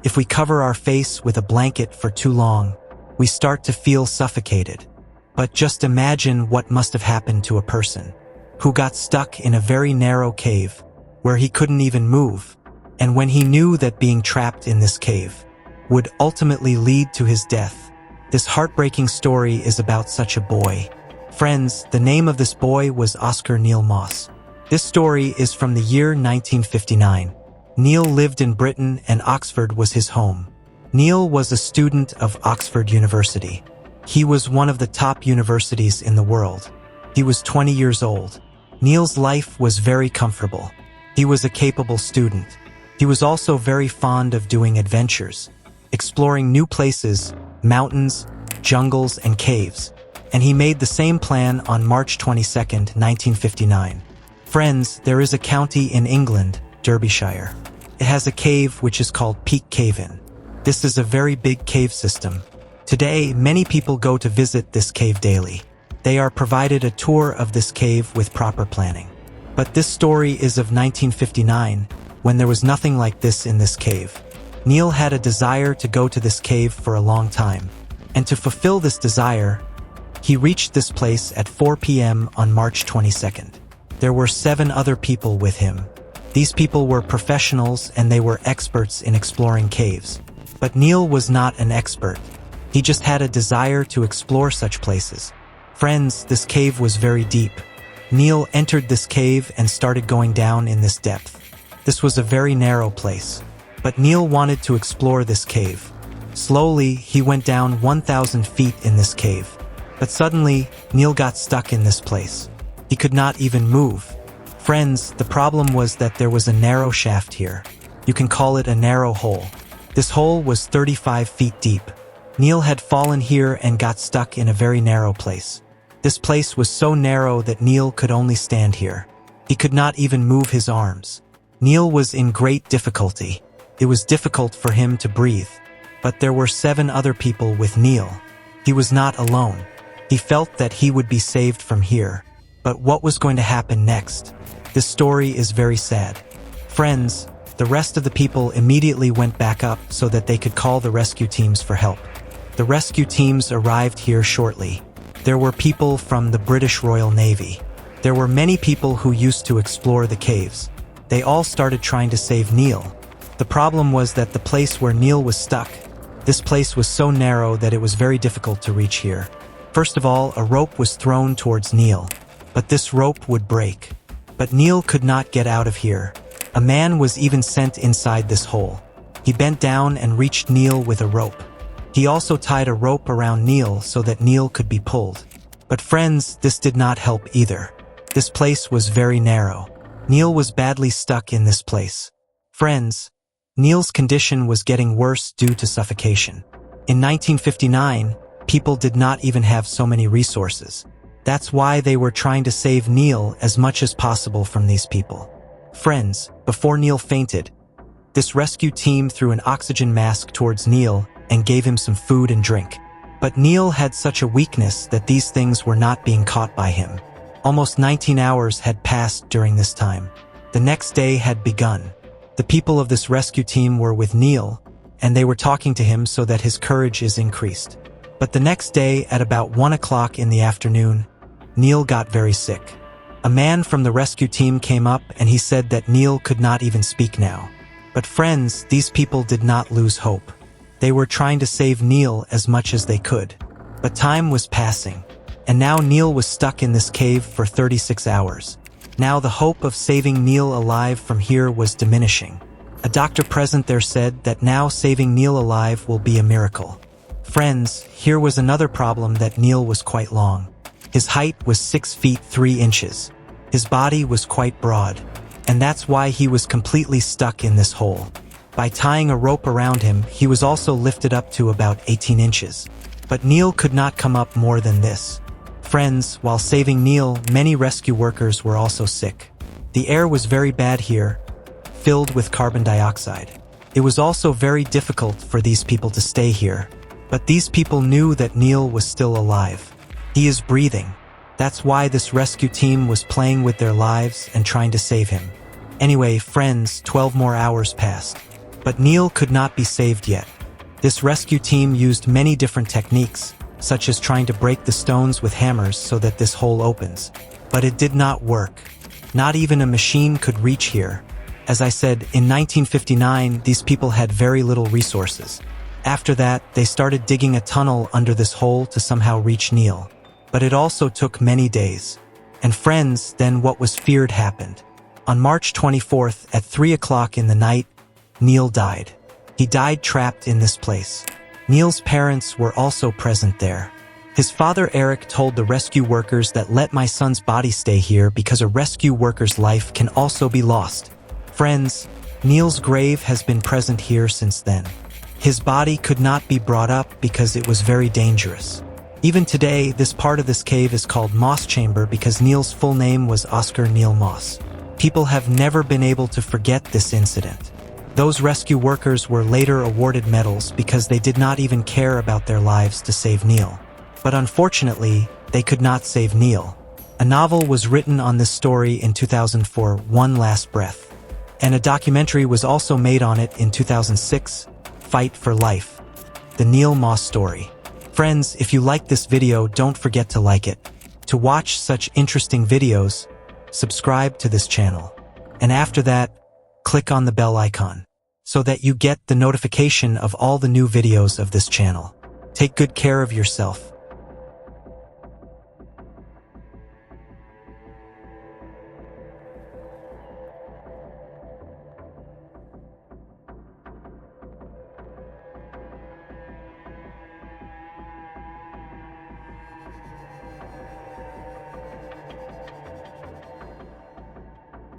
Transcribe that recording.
If we cover our face with a blanket for too long, we start to feel suffocated. But just imagine what must have happened to a person who got stuck in a very narrow cave where he couldn't even move, and when he knew that being trapped in this cave would ultimately lead to his death. This heartbreaking story is about such a boy. Friends, the name of this boy was Oscar Neil Moss. This story is from the year 1959. Neil lived in Britain and Oxford was his home. Neil was a student of Oxford University. He was one of the top universities in the world. He was 20 years old. Neil's life was very comfortable. He was a capable student. He was also very fond of doing adventures, exploring new places, mountains, jungles, and caves. And he made the same plan on March 22, 1959. Friends, there is a county in England, Derbyshire. It has a cave which is called Peak Cavern. This is a very big cave system. Today, many people go to visit this cave daily. They are provided a tour of this cave with proper planning. But this story is of 1959, when there was nothing like this in this cave. Neil had a desire to go to this cave for a long time. And to fulfill this desire, he reached this place at 4 p.m. on March 22nd. There were 7 other people with him. These people were professionals and they were experts in exploring caves. But Neil was not an expert. He just had a desire to explore such places. Friends, this cave was very deep. Neil entered this cave and started going down in this depth. This was a very narrow place. But Neil wanted to explore this cave. Slowly, he went down 1,000 feet in this cave. But suddenly, Neil got stuck in this place. He could not even move. Friends, the problem was that there was a narrow shaft here. You can call it a narrow hole. This hole was 35 feet deep. Neil had fallen here and got stuck in a very narrow place. This place was so narrow that Neil could only stand here. He could not even move his arms. Neil was in great difficulty. It was difficult for him to breathe. But there were 7 other people with Neil. He was not alone. He felt that he would be saved from here. But what was going to happen next? This story is very sad. Friends, the rest of the people immediately went back up so that they could call the rescue teams for help. The rescue teams arrived here shortly. There were people from the British Royal Navy. There were many people who used to explore the caves. They all started trying to save Neil. The problem was that the place where Neil was stuck, this place was so narrow that it was very difficult to reach here. First of all, a rope was thrown towards Neil, but this rope would break. But Neil could not get out of here. A man was even sent inside this hole. He bent down and reached Neil with a rope. He also tied a rope around Neil so that Neil could be pulled. But friends, this did not help either. This place was very narrow. Neil was badly stuck in this place. Friends, Neil's condition was getting worse due to suffocation. In 1959, people did not even have so many resources. That's why they were trying to save Neil as much as possible from these people. Friends, before Neil fainted, this rescue team threw an oxygen mask towards Neil and gave him some food and drink. But Neil had such a weakness that these things were not being caught by him. Almost 19 hours had passed during this time. The next day had begun. The people of this rescue team were with Neil, and they were talking to him so that his courage is increased. But the next day, at about 1 o'clock in the afternoon, Neil got very sick. A man from the rescue team came up and he said that Neil could not even speak now. But friends, these people did not lose hope. They were trying to save Neil as much as they could. But time was passing, and now Neil was stuck in this cave for 36 hours. Now the hope of saving Neil alive from here was diminishing. A doctor present there said that now saving Neil alive will be a miracle. Friends, here was another problem, that Neil was quite long. His height was 6 feet 3 inches. His body was quite broad, and that's why he was completely stuck in this hole. By tying a rope around him, he was also lifted up to about 18 inches. But Neil could not come up more than this. Friends, while saving Neil, many rescue workers were also sick. The air was very bad here, filled with carbon dioxide. It was also very difficult for these people to stay here. But these people knew that Neil was still alive. He is breathing. That's why this rescue team was playing with their lives and trying to save him. Anyway, friends, 12 more hours passed. But Neil could not be saved yet. This rescue team used many different techniques, such as trying to break the stones with hammers so that this hole opens. But it did not work. Not even a machine could reach here. As I said, in 1959, these people had very little resources. After that, they started digging a tunnel under this hole to somehow reach Neil. But it also took many days. And friends, then what was feared happened. On March 24th at 3 o'clock in the night, Neil died. He died trapped in this place. Neil's parents were also present there. His father Eric told the rescue workers that let my son's body stay here because a rescue worker's life can also be lost. Friends, Neil's grave has been present here since then. His body could not be brought up because it was very dangerous. Even today, this part of this cave is called Moss Chamber because Neil's full name was Oscar Neil Moss. People have never been able to forget this incident. Those rescue workers were later awarded medals because they did not even care about their lives to save Neil. But unfortunately, they could not save Neil. A novel was written on this story in 2004, One Last Breath. And a documentary was also made on it in 2006, Fight for Life, the Neil Moss story. Friends, if you like this video, don't forget to like it. To watch such interesting videos, subscribe to this channel. And after that, click on the bell icon so that you get the notification of all the new videos of this channel. Take good care of yourself.